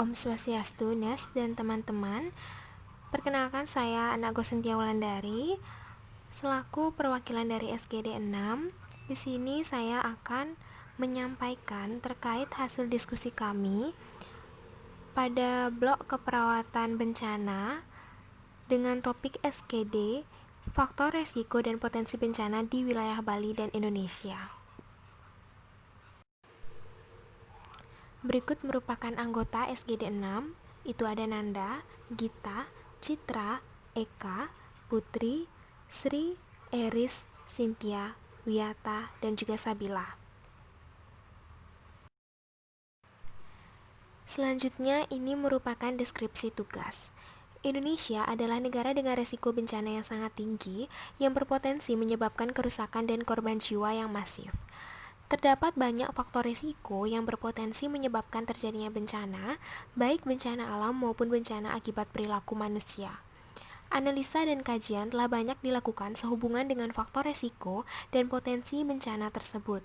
Om Swastiastu, Nes dan teman-teman. Perkenalkan saya Anakgo Sentia Wulandari selaku perwakilan dari SGD 6. Di sini saya akan menyampaikan terkait hasil diskusi kami pada blok keperawatan bencana dengan topik SGD, faktor resiko dan potensi bencana di wilayah Bali dan Indonesia. Berikut merupakan anggota SGD 6, itu ada Nanda, Gita, Citra, Eka, Putri, Sri, Eris, Cynthia, Wiyata, dan juga Sabila. Selanjutnya, ini merupakan deskripsi tugas. Indonesia adalah negara dengan resiko bencana yang sangat tinggi yang berpotensi menyebabkan kerusakan dan korban jiwa yang masif. Terdapat banyak faktor risiko yang berpotensi menyebabkan terjadinya bencana, baik bencana alam maupun bencana akibat perilaku manusia. Analisa dan kajian telah banyak dilakukan sehubungan dengan faktor risiko dan potensi bencana tersebut.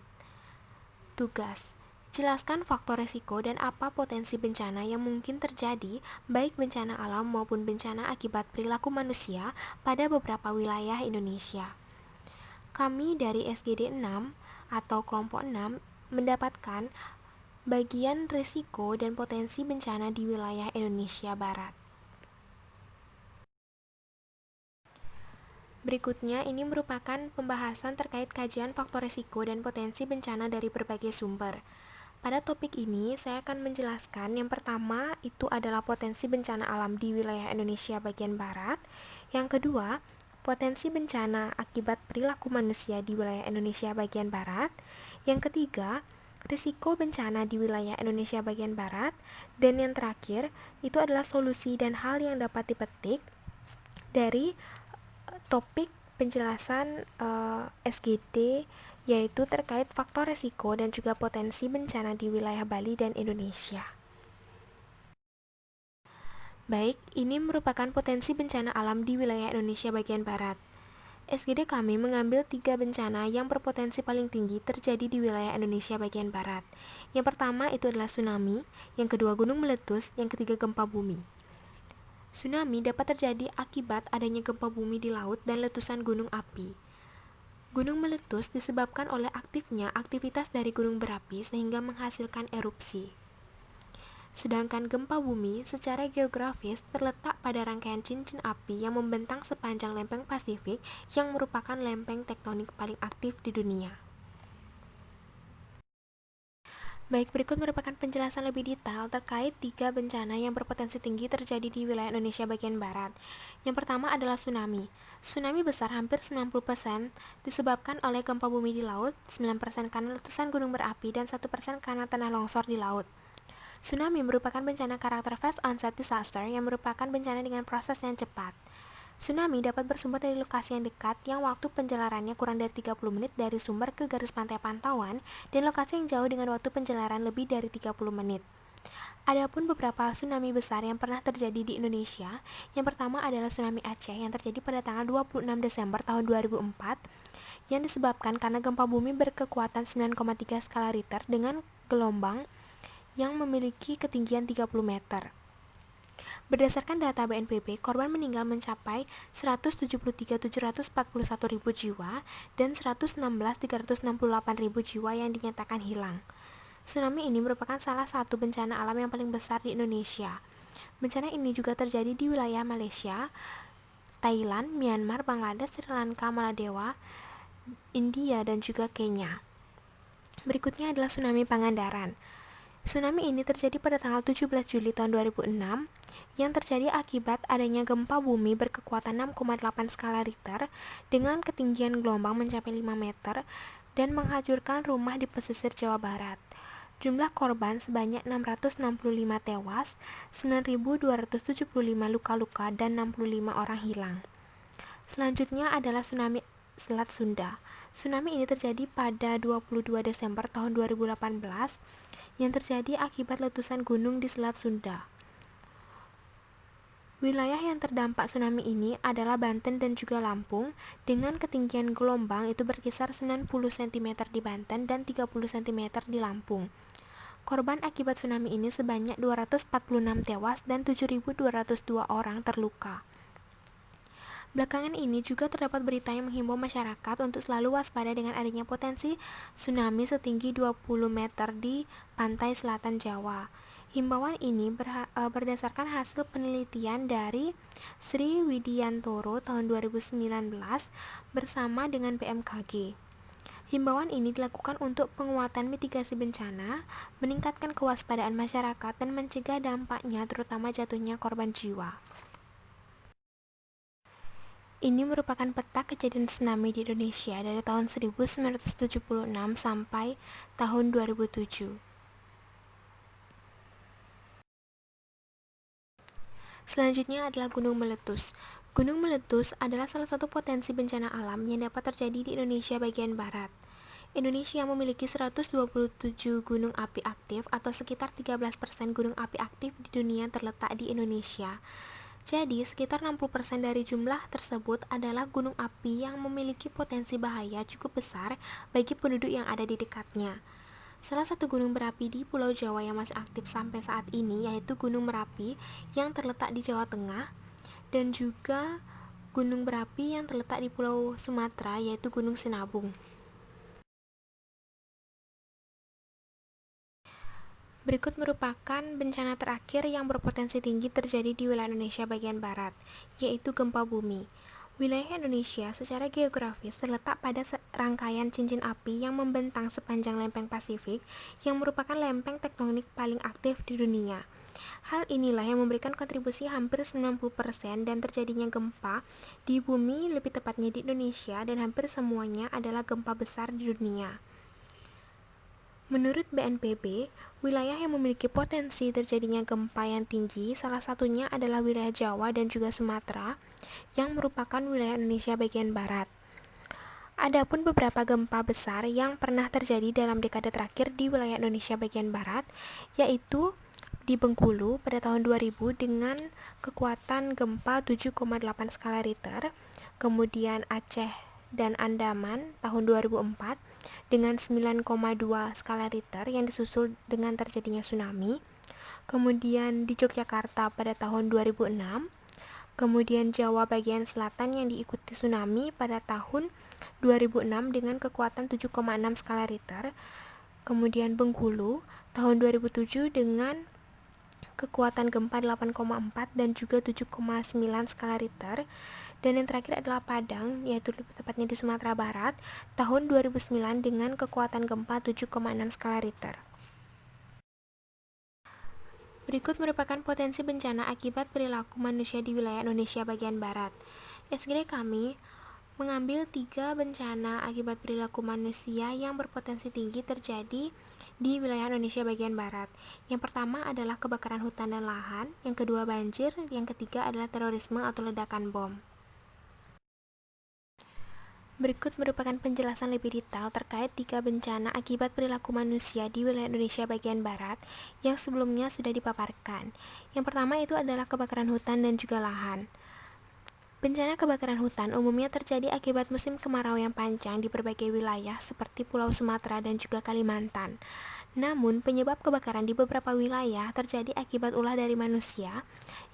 Tugas: jelaskan faktor risiko dan apa potensi bencana yang mungkin terjadi, baik bencana alam maupun bencana akibat perilaku manusia pada beberapa wilayah Indonesia. Kami dari SGD 6 atau kelompok 6 mendapatkan bagian risiko dan potensi bencana di wilayah Indonesia Barat. Berikutnya, ini merupakan pembahasan terkait kajian faktor risiko dan potensi bencana dari berbagai sumber. Pada topik ini, saya akan menjelaskan yang pertama itu adalah potensi bencana alam di wilayah Indonesia bagian Barat. Yang kedua, potensi bencana akibat perilaku manusia di wilayah Indonesia bagian Barat. Yang ketiga, risiko bencana di wilayah Indonesia bagian Barat. Dan yang terakhir, itu adalah solusi dan hal yang dapat dipetik dari topik penjelasan SGD, yaitu terkait faktor risiko dan juga potensi bencana di wilayah Bali dan Indonesia. Baik, ini merupakan potensi bencana alam di wilayah Indonesia bagian Barat. SGD kami mengambil 3 bencana yang berpotensi paling tinggi terjadi di wilayah Indonesia bagian Barat. Yang pertama itu adalah tsunami, yang kedua gunung meletus, yang ketiga gempa bumi. Tsunami dapat terjadi akibat adanya gempa bumi di laut dan letusan gunung api. Gunung meletus disebabkan oleh aktifnya aktivitas dari gunung berapi sehingga menghasilkan erupsi. Sedangkan gempa bumi secara geografis terletak pada rangkaian cincin api yang membentang sepanjang lempeng Pasifik yang merupakan lempeng tektonik paling aktif di dunia. Baik, berikut merupakan penjelasan lebih detail terkait 3 bencana yang berpotensi tinggi terjadi di wilayah Indonesia bagian Barat. Yang pertama adalah tsunami. Tsunami besar hampir 90% disebabkan oleh gempa bumi di laut, 9% karena letusan gunung berapi, dan 1% karena tanah longsor di laut. Tsunami merupakan bencana karakter fast onset disaster yang merupakan bencana dengan proses yang cepat. Tsunami dapat bersumber dari lokasi yang dekat yang waktu penjelarannya kurang dari 30 menit dari sumber ke garis pantai pantauan dan lokasi yang jauh dengan waktu penjelaran lebih dari 30 menit. Adapun beberapa tsunami besar yang pernah terjadi di Indonesia. Yang pertama adalah tsunami Aceh yang terjadi pada tanggal 26 Desember tahun 2004 yang disebabkan karena gempa bumi berkekuatan 9,3 skala Richter dengan gelombang yang memiliki ketinggian 30 meter. Berdasarkan data BNPB, korban meninggal mencapai 173.741.000 jiwa dan 116.368.000 jiwa yang dinyatakan hilang. Tsunami ini merupakan salah satu bencana alam yang paling besar di Indonesia. Bencana ini juga terjadi di wilayah Malaysia, Thailand, Myanmar, Bangladesh, Sri Lanka, Maladewa, India, dan juga Kenya. Berikutnya adalah tsunami Pangandaran. Tsunami ini terjadi pada tanggal 17 Juli tahun 2006 yang terjadi akibat adanya gempa bumi berkekuatan 6,8 skala Richter dengan ketinggian gelombang mencapai 5 meter dan menghancurkan rumah di pesisir Jawa Barat. Jumlah korban sebanyak 665 tewas, 9.275 luka-luka, dan 65 orang hilang. Selanjutnya adalah tsunami Selat Sunda. Tsunami ini terjadi pada 22 Desember tahun 2018 yang terjadi akibat letusan gunung di Selat Sunda. Wilayah yang terdampak tsunami ini adalah Banten dan juga Lampung dengan ketinggian gelombang itu berkisar 90 cm di Banten dan 30 cm di Lampung. Korban akibat tsunami ini sebanyak 246 tewas dan 7.202 orang terluka. Belakangan ini juga terdapat berita yang menghimbau masyarakat untuk selalu waspada dengan adanya potensi tsunami setinggi 20 meter di pantai selatan Jawa. Himbauan ini berdasarkan hasil penelitian dari Sri Widiantoro tahun 2019 bersama dengan BMKG. Himbauan ini dilakukan untuk penguatan mitigasi bencana, meningkatkan kewaspadaan masyarakat, dan mencegah dampaknya terutama jatuhnya korban jiwa. Ini merupakan peta kejadian tsunami di Indonesia dari tahun 1976 sampai tahun 2007. Selanjutnya adalah gunung meletus. Gunung meletus adalah salah satu potensi bencana alam yang dapat terjadi di Indonesia bagian barat. Indonesia memiliki 127 gunung api aktif atau sekitar 13% gunung api aktif di dunia terletak di Indonesia. Jadi, sekitar 60% dari jumlah tersebut adalah gunung api yang memiliki potensi bahaya cukup besar bagi penduduk yang ada di dekatnya. Salah satu gunung berapi di Pulau Jawa yang masih aktif sampai saat ini yaitu Gunung Merapi yang terletak di Jawa Tengah, dan juga gunung berapi yang terletak di Pulau Sumatera yaitu Gunung Sinabung. Berikut merupakan bencana terakhir yang berpotensi tinggi terjadi di wilayah Indonesia bagian barat, yaitu gempa bumi. Wilayah Indonesia secara geografis terletak pada rangkaian cincin api yang membentang sepanjang lempeng Pasifik, yang merupakan lempeng tektonik paling aktif di dunia. Hal inilah yang memberikan kontribusi hampir 90% dan terjadinya gempa di bumi, lebih tepatnya di Indonesia, dan hampir semuanya adalah gempa besar di dunia. Menurut BNPB, wilayah yang memiliki potensi terjadinya gempa yang tinggi salah satunya adalah wilayah Jawa dan juga Sumatera, yang merupakan wilayah Indonesia bagian barat. Adapun beberapa gempa besar yang pernah terjadi dalam dekade terakhir di wilayah Indonesia bagian barat, yaitu di Bengkulu pada tahun 2000 dengan kekuatan gempa 7,8 skala Richter, kemudian Aceh dan Andaman tahun 2004 dengan 9,2 skala Richter yang disusul dengan terjadinya tsunami, kemudian di Yogyakarta pada tahun 2006, kemudian Jawa bagian selatan yang diikuti tsunami pada tahun 2006 dengan kekuatan 7,6 skala Richter, kemudian Bengkulu tahun 2007 dengan kekuatan gempa 8,4 dan juga 7,9 skala Richter, dan yang terakhir adalah Padang, yaitu lebih tepatnya di Sumatera Barat, tahun 2009 dengan kekuatan gempa 7,6 skala Richter. Berikut merupakan potensi bencana akibat perilaku manusia di wilayah Indonesia bagian barat. SGD kami mengambil 3 bencana akibat perilaku manusia yang berpotensi tinggi terjadi di wilayah Indonesia bagian barat. Yang pertama adalah kebakaran hutan dan lahan, yang kedua banjir, yang ketiga adalah terorisme atau ledakan bom. Berikut merupakan penjelasan lebih detail terkait 3 bencana akibat perilaku manusia di wilayah Indonesia bagian barat yang sebelumnya sudah dipaparkan. Yang pertama itu adalah kebakaran hutan dan juga lahan. Bencana kebakaran hutan umumnya terjadi akibat musim kemarau yang panjang di berbagai wilayah seperti Pulau Sumatera dan juga Kalimantan. Namun, penyebab kebakaran di beberapa wilayah terjadi akibat ulah dari manusia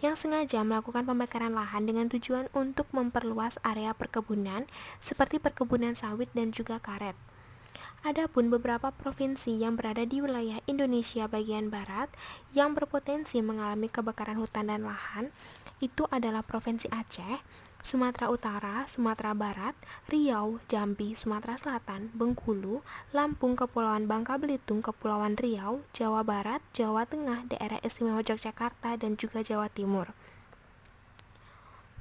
yang sengaja melakukan pembakaran lahan dengan tujuan untuk memperluas area perkebunan seperti perkebunan sawit dan juga karet. Adapun beberapa provinsi yang berada di wilayah Indonesia bagian barat yang berpotensi mengalami kebakaran hutan dan lahan itu adalah Provinsi Aceh, Sumatera Utara, Sumatera Barat, Riau, Jambi, Sumatera Selatan, Bengkulu, Lampung, Kepulauan Bangka Belitung, Kepulauan Riau, Jawa Barat, Jawa Tengah, Daerah Istimewa Yogyakarta, dan juga Jawa Timur.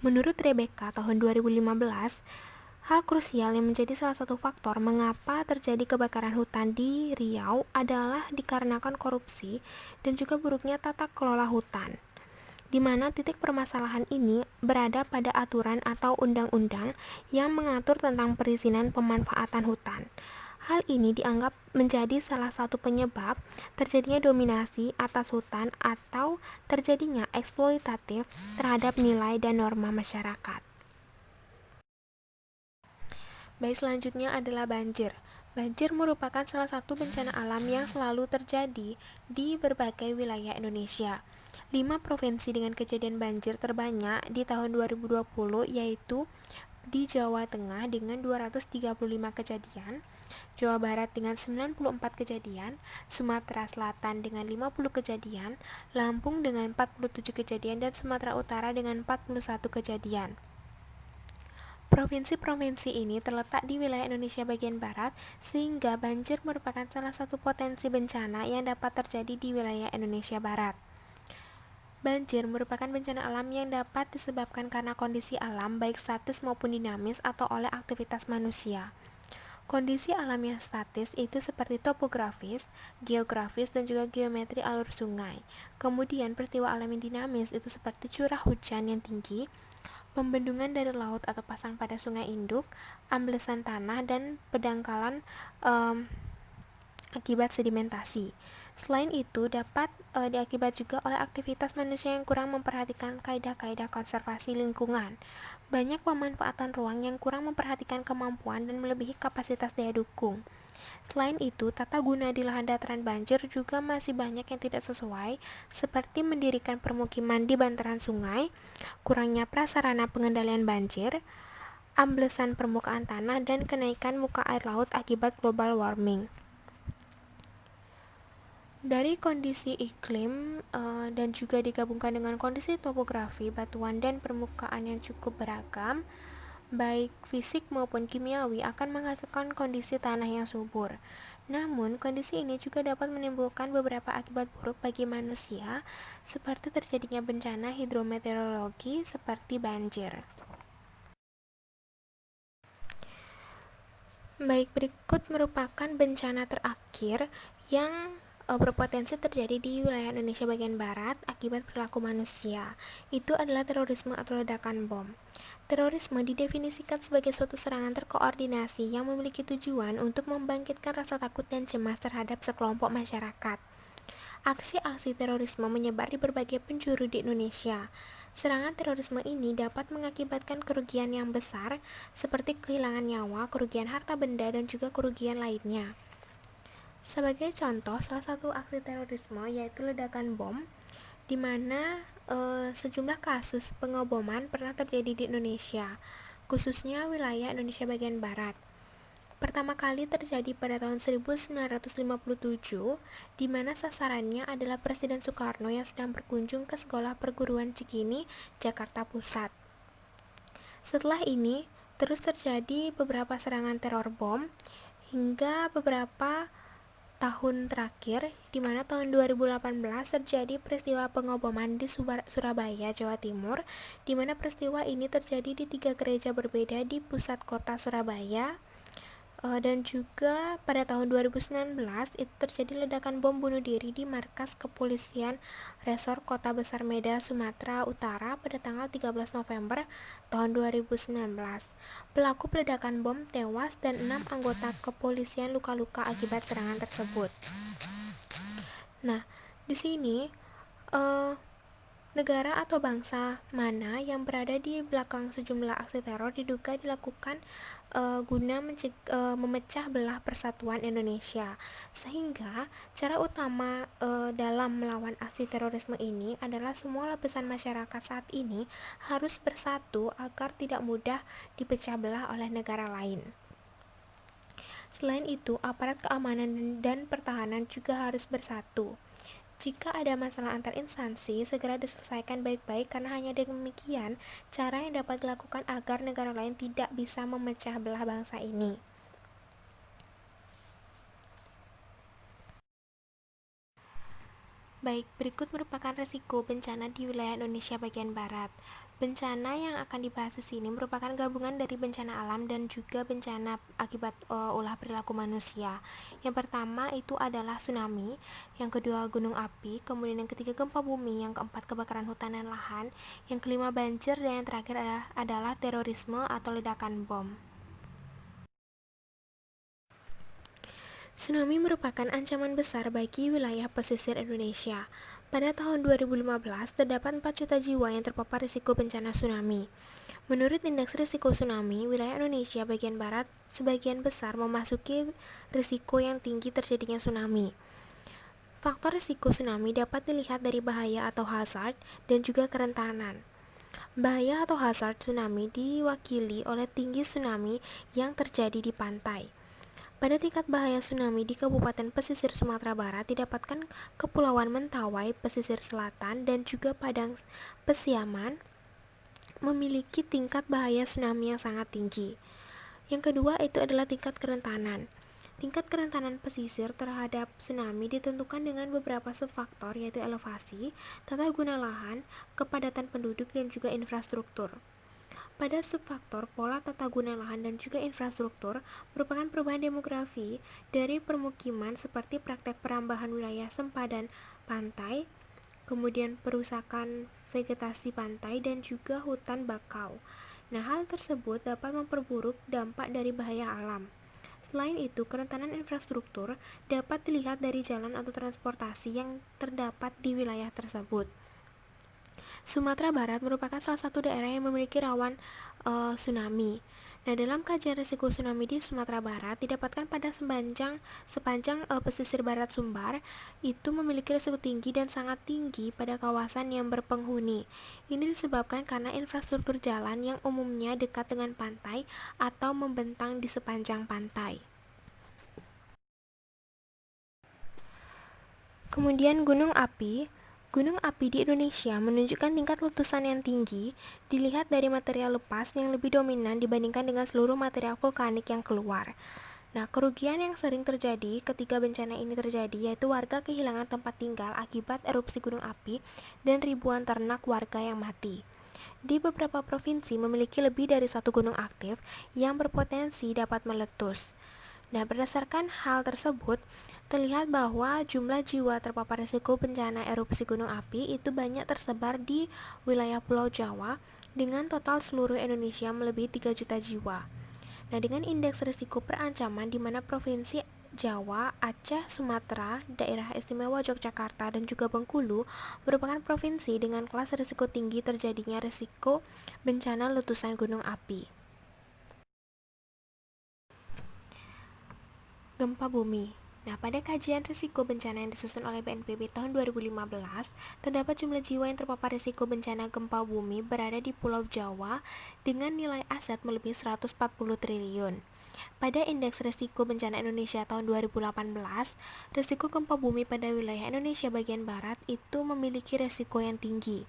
Menurut Rebecca tahun 2015, hal krusial yang menjadi salah satu faktor mengapa terjadi kebakaran hutan di Riau adalah dikarenakan korupsi dan juga buruknya tata kelola hutan, di mana titik permasalahan ini berada pada aturan atau undang-undang yang mengatur tentang perizinan pemanfaatan hutan. Hal ini dianggap menjadi salah satu penyebab terjadinya dominasi atas hutan atau terjadinya eksploitatif terhadap nilai dan norma masyarakat. Baik, selanjutnya adalah banjir. Banjir merupakan salah satu bencana alam yang selalu terjadi di berbagai wilayah Indonesia. 5 provinsi dengan kejadian banjir terbanyak di tahun 2020 yaitu di Jawa Tengah dengan 235 kejadian, Jawa Barat dengan 94 kejadian, Sumatera Selatan dengan 50 kejadian, Lampung dengan 47 kejadian, dan Sumatera Utara dengan 41 kejadian. Provinsi-provinsi ini terletak di wilayah Indonesia bagian barat, sehingga banjir merupakan salah satu potensi bencana yang dapat terjadi di wilayah Indonesia barat. Banjir merupakan bencana alam yang dapat disebabkan karena kondisi alam baik statis maupun dinamis atau oleh aktivitas manusia. Kondisi alam yang statis itu seperti topografis, geografis, dan juga geometri alur sungai. Kemudian peristiwa alam yang dinamis itu seperti curah hujan yang tinggi, pembendungan dari laut atau pasang pada sungai induk, amblesan tanah, dan pedangkalan akibat sedimentasi. Selain itu, dapat diakibat juga oleh aktivitas manusia yang kurang memperhatikan kaidah-kaidah konservasi lingkungan. Banyak pemanfaatan ruang yang kurang memperhatikan kemampuan dan melebihi kapasitas daya dukung. Selain itu, tata guna di lahan dataran banjir juga masih banyak yang tidak sesuai, seperti mendirikan permukiman di bantaran sungai, kurangnya prasarana pengendalian banjir, amblesan permukaan tanah, dan kenaikan muka air laut akibat global warming. Dari kondisi iklim dan juga digabungkan dengan kondisi topografi, batuan, dan permukaan yang cukup beragam, baik fisik maupun kimiawi, akan menghasilkan kondisi tanah yang subur. Namun, kondisi ini juga dapat menimbulkan beberapa akibat buruk bagi manusia, seperti terjadinya bencana hidrometeorologi seperti banjir. Baik, berikut merupakan bencana terakhir yang berpotensi terjadi di wilayah Indonesia bagian barat akibat perilaku manusia. Itu adalah terorisme atau ledakan bom. Terorisme didefinisikan sebagai suatu serangan terkoordinasi yang memiliki tujuan untuk membangkitkan rasa takut dan cemas terhadap sekelompok masyarakat. Aksi-aksi terorisme menyebar di berbagai penjuru di Indonesia. Serangan terorisme ini dapat mengakibatkan kerugian yang besar, seperti kehilangan nyawa, kerugian harta benda, dan juga kerugian lainnya. Sebagai contoh, salah satu aksi terorisme yaitu ledakan bom, di mana sejumlah kasus pengeboman pernah terjadi di Indonesia, khususnya wilayah Indonesia bagian barat. Pertama kali terjadi pada tahun 1957, di mana sasarannya adalah Presiden Soekarno yang sedang berkunjung ke Sekolah Perguruan Cikini, Jakarta Pusat. Setelah ini, terus terjadi beberapa serangan teror bom, hingga beberapa tahun terakhir, di mana tahun 2018 terjadi peristiwa pengeboman di Surabaya, Jawa Timur, di mana peristiwa ini terjadi di 3 gereja berbeda di pusat kota Surabaya. Dan juga pada tahun 2019 itu terjadi ledakan bom bunuh diri di markas kepolisian Resor Kota Besar Medan, Sumatera Utara pada tanggal 13 November tahun 2019. Pelaku peledakan bom tewas dan 6 anggota kepolisian luka-luka akibat serangan tersebut. Nah, di sini negara atau bangsa mana yang berada di belakang sejumlah aksi teror diduga dilakukan guna memecah belah persatuan Indonesia, sehingga cara utama dalam melawan aksi terorisme ini adalah semua lapisan masyarakat saat ini harus bersatu agar tidak mudah dipecah belah oleh negara lain. Selain itu, aparat keamanan dan pertahanan juga harus bersatu. Jika ada masalah antar instansi, segera diselesaikan baik-baik, karena hanya demikian cara yang dapat dilakukan agar negara lain tidak bisa memecah belah bangsa ini. Baik, berikut merupakan risiko bencana di wilayah Indonesia bagian barat. Bencana yang akan dibahas di sini merupakan gabungan dari bencana alam dan juga bencana akibat ulah perilaku manusia. Yang pertama itu adalah tsunami, yang kedua gunung api, kemudian yang ketiga gempa bumi, yang keempat kebakaran hutan dan lahan, yang kelima banjir, dan yang terakhir adalah terorisme atau ledakan bom. Tsunami merupakan ancaman besar bagi wilayah pesisir Indonesia. Pada tahun 2015, terdapat 4 juta jiwa yang terpapar risiko bencana tsunami. Menurut Indeks Risiko Tsunami, wilayah Indonesia bagian barat sebagian besar memasuki risiko yang tinggi terjadinya tsunami. Faktor risiko tsunami dapat dilihat dari bahaya atau hazard dan juga kerentanan. Bahaya atau hazard tsunami diwakili oleh tinggi tsunami yang terjadi di pantai. Pada tingkat bahaya tsunami di Kabupaten Pesisir Sumatera Barat didapatkan Kepulauan Mentawai, Pesisir Selatan, dan juga Padang Pesiaman memiliki tingkat bahaya tsunami yang sangat tinggi. Yang kedua itu adalah tingkat kerentanan. Tingkat kerentanan pesisir terhadap tsunami ditentukan dengan beberapa subfaktor yaitu elevasi, tata guna lahan, kepadatan penduduk, dan juga infrastruktur. Pada subfaktor pola tata guna lahan dan juga infrastruktur merupakan perubahan demografi dari permukiman seperti praktek perambahan wilayah sempadan pantai, kemudian perusakan vegetasi pantai dan juga hutan bakau. Nah, hal tersebut dapat memperburuk dampak dari bahaya alam. Selain itu, kerentanan infrastruktur dapat dilihat dari jalan atau transportasi yang terdapat di wilayah tersebut. Sumatera Barat merupakan salah satu daerah yang memiliki rawan tsunami. Nah, dalam kajian risiko tsunami di Sumatera Barat didapatkan pada sepanjang pesisir barat Sumbar itu memiliki risiko tinggi dan sangat tinggi pada kawasan yang berpenghuni. Ini disebabkan karena infrastruktur jalan yang umumnya dekat dengan pantai atau membentang di sepanjang pantai. Kemudian gunung api. Gunung api di Indonesia menunjukkan tingkat letusan yang tinggi dilihat dari material lepas yang lebih dominan dibandingkan dengan seluruh material vulkanik yang keluar. Nah, kerugian yang sering terjadi ketika bencana ini terjadi yaitu warga kehilangan tempat tinggal akibat erupsi gunung api dan ribuan ternak warga yang mati. Di beberapa provinsi memiliki lebih dari satu gunung aktif yang berpotensi dapat meletus. Nah, berdasarkan hal tersebut, terlihat bahwa jumlah jiwa terpapar risiko bencana erupsi gunung api itu banyak tersebar di wilayah Pulau Jawa dengan total seluruh Indonesia melebihi 3 juta jiwa. Nah, dengan indeks risiko perancaman di mana provinsi Jawa, Aceh, Sumatera, Daerah Istimewa Yogyakarta, dan juga Bengkulu merupakan provinsi dengan kelas risiko tinggi terjadinya risiko bencana letusan gunung api. Gempa bumi. Nah, pada kajian risiko bencana yang disusun oleh BNPB tahun 2015, terdapat jumlah jiwa yang terpapar risiko bencana gempa bumi berada di Pulau Jawa dengan nilai aset melebihi 140 triliun. Pada indeks risiko bencana Indonesia tahun 2018, risiko gempa bumi pada wilayah Indonesia bagian barat itu memiliki risiko yang tinggi.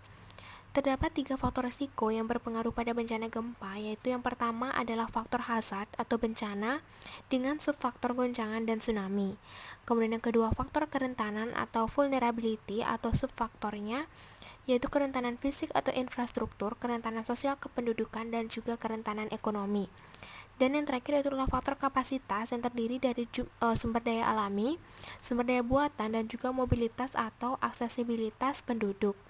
Terdapat 3 faktor risiko yang berpengaruh pada bencana gempa, yaitu yang pertama adalah faktor hazard atau bencana dengan subfaktor goncangan dan tsunami. Kemudian yang kedua faktor kerentanan atau vulnerability atau subfaktornya, yaitu kerentanan fisik atau infrastruktur, kerentanan sosial kependudukan, dan juga kerentanan ekonomi. Dan yang terakhir adalah faktor kapasitas yang terdiri dari sumber daya alami, sumber daya buatan, dan juga mobilitas atau aksesibilitas penduduk.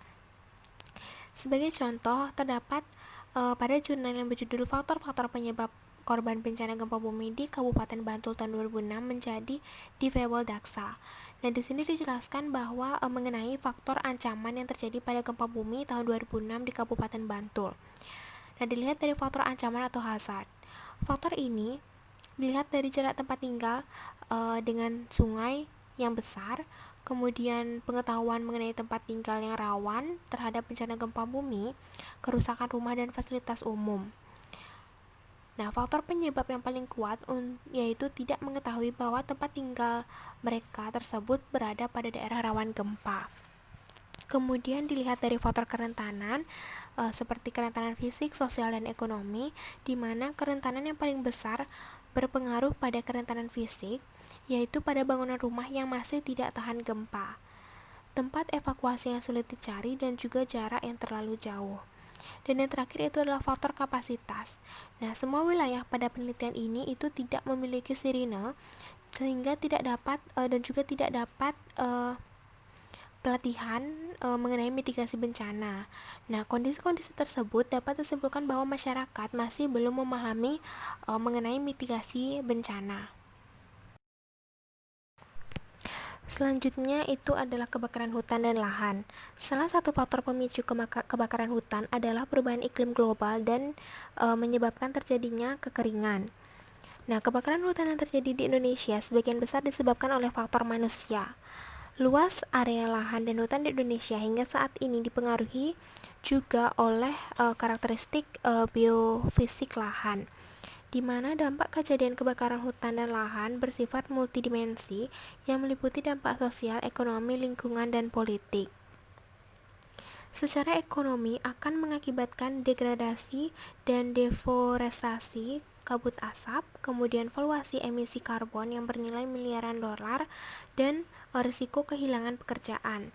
Sebagai contoh, terdapat pada jurnal yang berjudul Faktor-faktor penyebab korban bencana gempa bumi di Kabupaten Bantul tahun 2006 menjadi Divable Daksa. Nah, di sini dijelaskan bahwa mengenai faktor ancaman yang terjadi pada gempa bumi tahun 2006 di Kabupaten Bantul. Nah, dilihat dari faktor ancaman atau hazard. Faktor ini dilihat dari jarak tempat tinggal dengan sungai yang besar, kemudian pengetahuan mengenai tempat tinggal yang rawan terhadap bencana gempa bumi, kerusakan rumah dan fasilitas umum. Nah, faktor penyebab yang paling kuat yaitu tidak mengetahui bahwa tempat tinggal mereka tersebut berada pada daerah rawan gempa. Kemudian dilihat dari faktor kerentanan seperti kerentanan fisik, sosial, dan ekonomi, di mana kerentanan yang paling besar berpengaruh pada kerentanan fisik, yaitu pada bangunan rumah yang masih tidak tahan gempa, tempat evakuasi yang sulit dicari, dan juga jarak yang terlalu jauh. Dan yang terakhir itu adalah faktor kapasitas. Nah, semua wilayah pada penelitian ini itu tidak memiliki sirine, sehingga tidak dapat dan juga tidak dapat pelatihan mengenai mitigasi bencana. Nah, kondisi-kondisi tersebut dapat disimpulkan bahwa masyarakat masih belum memahami mengenai mitigasi bencana. Selanjutnya itu adalah kebakaran hutan dan lahan. Salah satu faktor pemicu kebakaran hutan adalah perubahan iklim global dan menyebabkan terjadinya kekeringan. Nah, kebakaran hutan yang terjadi di Indonesia sebagian besar disebabkan oleh faktor manusia. Luas area lahan dan hutan di Indonesia hingga saat ini dipengaruhi juga oleh karakteristik biofisik lahan, di mana dampak kejadian kebakaran hutan dan lahan bersifat multidimensi yang meliputi dampak sosial, ekonomi, lingkungan, dan politik. Secara ekonomi akan mengakibatkan degradasi dan deforestasi kabut asap, kemudian valuasi emisi karbon yang bernilai miliaran dolar, dan risiko kehilangan pekerjaan.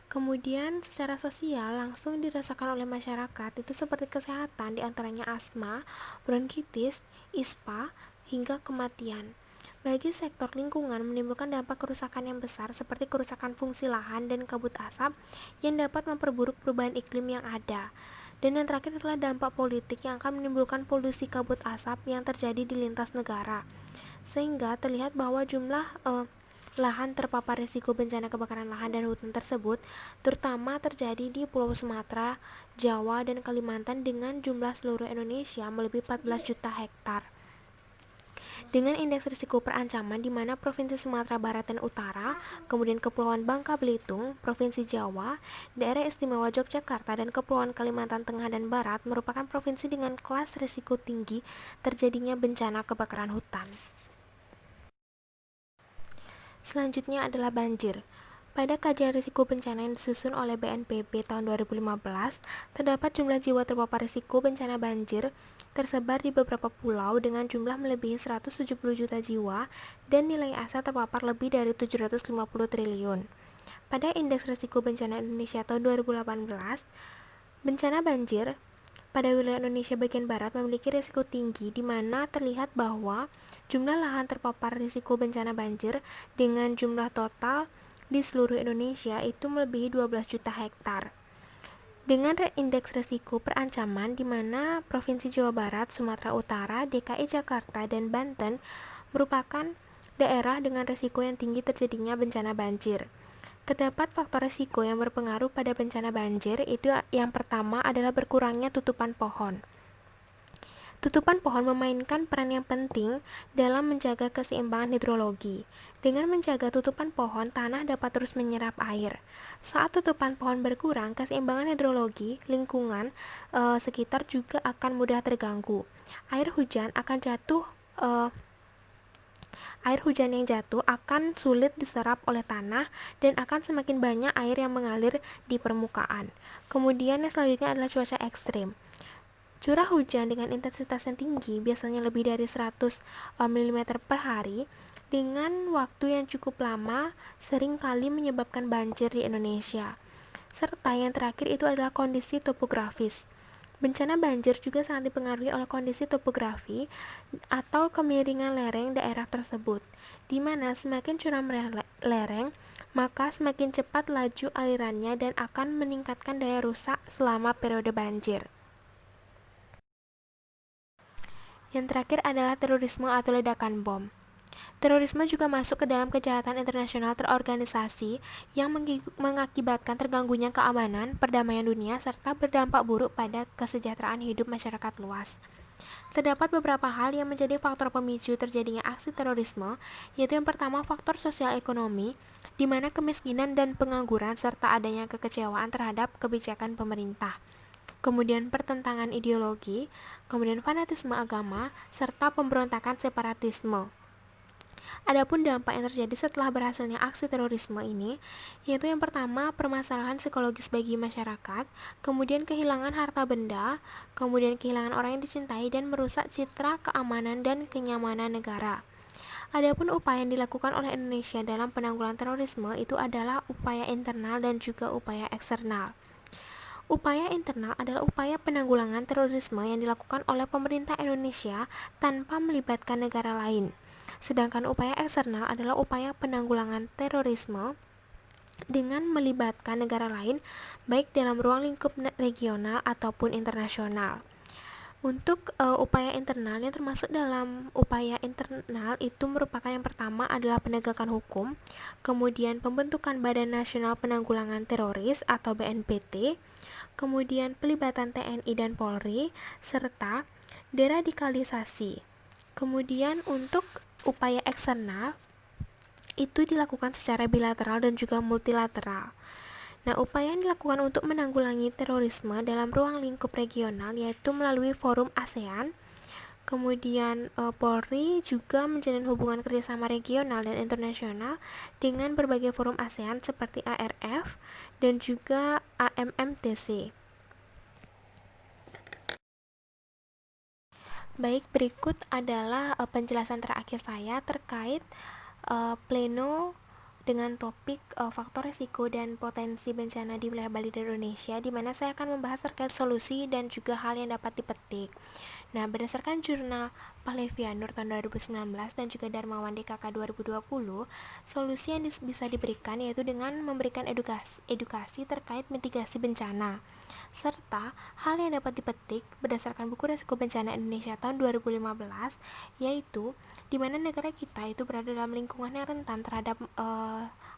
Kemudian secara sosial langsung dirasakan oleh masyarakat itu seperti kesehatan, diantaranya asma, bronkitis, ispa, hingga kematian. Bagi sektor lingkungan menimbulkan dampak kerusakan yang besar seperti kerusakan fungsi lahan dan kabut asap yang dapat memperburuk perubahan iklim yang ada. Dan yang terakhir adalah dampak politik yang akan menimbulkan polusi kabut asap yang terjadi di lintas negara. Sehingga terlihat bahwa jumlah lahan terpapar risiko bencana kebakaran lahan dan hutan tersebut terutama terjadi di Pulau Sumatera, Jawa, dan Kalimantan dengan jumlah seluruh Indonesia melebihi 14 juta hektar. Dengan indeks risiko perancaman di mana Provinsi Sumatera Barat dan Utara, kemudian Kepulauan Bangka Belitung, Provinsi Jawa, Daerah Istimewa Yogyakarta, dan Kepulauan Kalimantan Tengah dan Barat merupakan provinsi dengan kelas risiko tinggi terjadinya bencana kebakaran hutan. Selanjutnya adalah banjir. Pada kajian risiko bencana yang disusun oleh BNPB tahun 2015, terdapat jumlah jiwa terpapar risiko bencana banjir tersebar di beberapa pulau dengan jumlah melebihi 170 juta jiwa dan nilai aset terpapar lebih dari 750 triliun. Pada indeks risiko bencana Indonesia tahun 2018, bencana banjir pada wilayah Indonesia bagian barat memiliki risiko tinggi di mana terlihat bahwa jumlah lahan terpapar risiko bencana banjir dengan jumlah total di seluruh Indonesia itu melebihi 12 juta hektar. Dengan indeks risiko perancaman di mana Provinsi Jawa Barat, Sumatera Utara, DKI Jakarta, dan Banten merupakan daerah dengan risiko yang tinggi terjadinya bencana banjir. Terdapat faktor risiko yang berpengaruh pada bencana banjir, itu yang pertama adalah berkurangnya tutupan pohon. Tutupan pohon memainkan peran yang penting dalam menjaga keseimbangan hidrologi. Dengan menjaga tutupan pohon, tanah dapat terus menyerap air. Saat tutupan pohon berkurang, keseimbangan hidrologi lingkungan sekitar juga akan mudah terganggu. Air hujan yang jatuh akan sulit diserap oleh tanah dan akan semakin banyak air yang mengalir di permukaan. Kemudian yang selanjutnya adalah cuaca ekstrim. Curah hujan dengan intensitas yang tinggi, biasanya lebih dari 100 mm per hari, dengan waktu yang cukup lama, sering kali menyebabkan banjir di Indonesia. Serta yang terakhir itu adalah kondisi topografis. Bencana banjir juga sangat dipengaruhi oleh kondisi topografi atau kemiringan lereng daerah tersebut, di mana semakin curam lereng, maka semakin cepat laju alirannya dan akan meningkatkan daya rusak selama periode banjir. Yang terakhir adalah terorisme atau ledakan bom. Terorisme juga masuk ke dalam kejahatan internasional terorganisasi yang mengakibatkan terganggunya keamanan, perdamaian dunia, serta berdampak buruk pada kesejahteraan hidup masyarakat luas. Terdapat beberapa hal yang menjadi faktor pemicu terjadinya aksi terorisme, yaitu yang pertama faktor sosial ekonomi, di mana kemiskinan dan pengangguran serta adanya kekecewaan terhadap kebijakan pemerintah. Kemudian pertentangan ideologi, kemudian fanatisme agama, serta pemberontakan separatisme. Adapun dampak yang terjadi setelah berhasilnya aksi terorisme ini, yaitu yang pertama permasalahan psikologis bagi masyarakat, kemudian kehilangan harta benda, kemudian kehilangan orang yang dicintai dan merusak citra keamanan dan kenyamanan negara. Adapun upaya yang dilakukan oleh Indonesia dalam penanggulangan terorisme itu adalah upaya internal dan juga upaya eksternal. Upaya internal adalah upaya penanggulangan terorisme yang dilakukan oleh pemerintah Indonesia tanpa melibatkan negara lain. Sedangkan upaya eksternal adalah upaya penanggulangan terorisme dengan melibatkan negara lain baik dalam ruang lingkup regional ataupun internasional. Untuk upaya internal yang termasuk dalam upaya internal itu merupakan yang pertama adalah penegakan hukum, kemudian pembentukan Badan Nasional Penanggulangan Teroris atau BNPT, kemudian pelibatan TNI dan Polri, serta deradikalisasi. Kemudian untuk upaya eksternal itu dilakukan secara bilateral dan juga multilateral. Nah, upaya yang dilakukan untuk menanggulangi terorisme dalam ruang lingkup regional yaitu melalui forum ASEAN. Kemudian Polri juga menjalin hubungan kerjasama regional dan internasional dengan berbagai forum ASEAN seperti ARF dan juga AMMTC. Baik, berikut adalah penjelasan terakhir saya terkait pleno dengan topik faktor risiko dan potensi bencana di wilayah Bali dan Indonesia, di mana saya akan membahas terkait solusi dan juga hal yang dapat dipetik. Nah, berdasarkan jurnal Pahlevianur tahun 2019 dan juga Darmawan DKK 2020, solusi yang bisa diberikan yaitu dengan memberikan edukasi terkait mitigasi bencana, serta hal yang dapat dipetik berdasarkan buku Risiko Bencana Indonesia tahun 2015, yaitu di mana negara kita itu berada dalam lingkungan yang rentan terhadap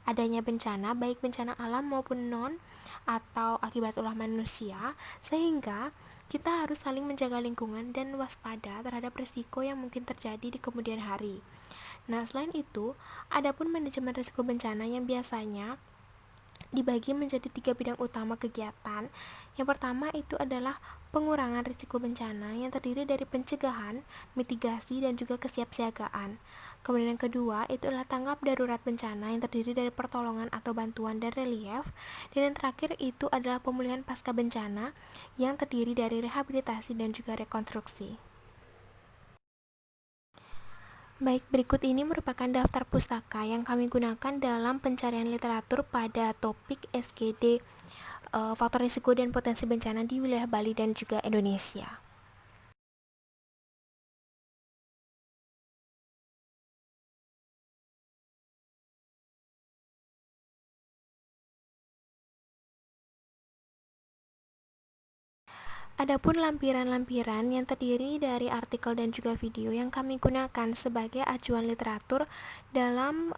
adanya bencana, baik bencana alam maupun non atau akibat ulah manusia, sehingga kita harus saling menjaga lingkungan dan waspada terhadap risiko yang mungkin terjadi di kemudian hari. Nah, selain itu, adapun manajemen risiko bencana yang biasanya dibagi menjadi 3 bidang utama kegiatan. Yang pertama itu adalah pengurangan risiko bencana yang terdiri dari pencegahan, mitigasi, dan juga kesiapsiagaan. Kemudian yang kedua itu adalah tanggap darurat bencana yang terdiri dari pertolongan atau bantuan dan relief. Dan yang terakhir itu adalah pemulihan pasca bencana yang terdiri dari rehabilitasi dan juga rekonstruksi. Baik, berikut ini merupakan daftar pustaka yang kami gunakan dalam pencarian literatur pada topik SGD faktor risiko dan potensi bencana di wilayah Bali dan juga Indonesia. Adapun lampiran-lampiran yang terdiri dari artikel dan juga video yang kami gunakan sebagai acuan literatur dalam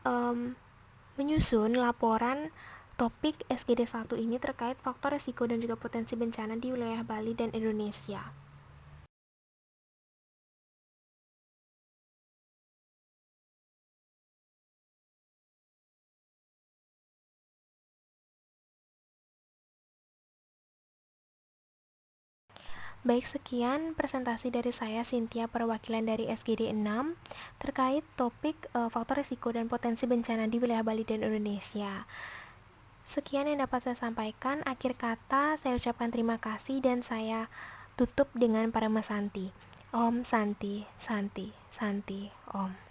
menyusun laporan topik SGD 1 ini terkait faktor risiko dan juga potensi bencana di wilayah Bali dan Indonesia. Baik, sekian presentasi dari saya, Cynthia, perwakilan dari SGD 6 terkait topik faktor risiko dan potensi bencana di wilayah Bali dan Indonesia. Sekian yang dapat saya sampaikan. Akhir kata, saya ucapkan terima kasih dan saya tutup dengan Parama Santi. Om Santi, Santi, Santi, Om.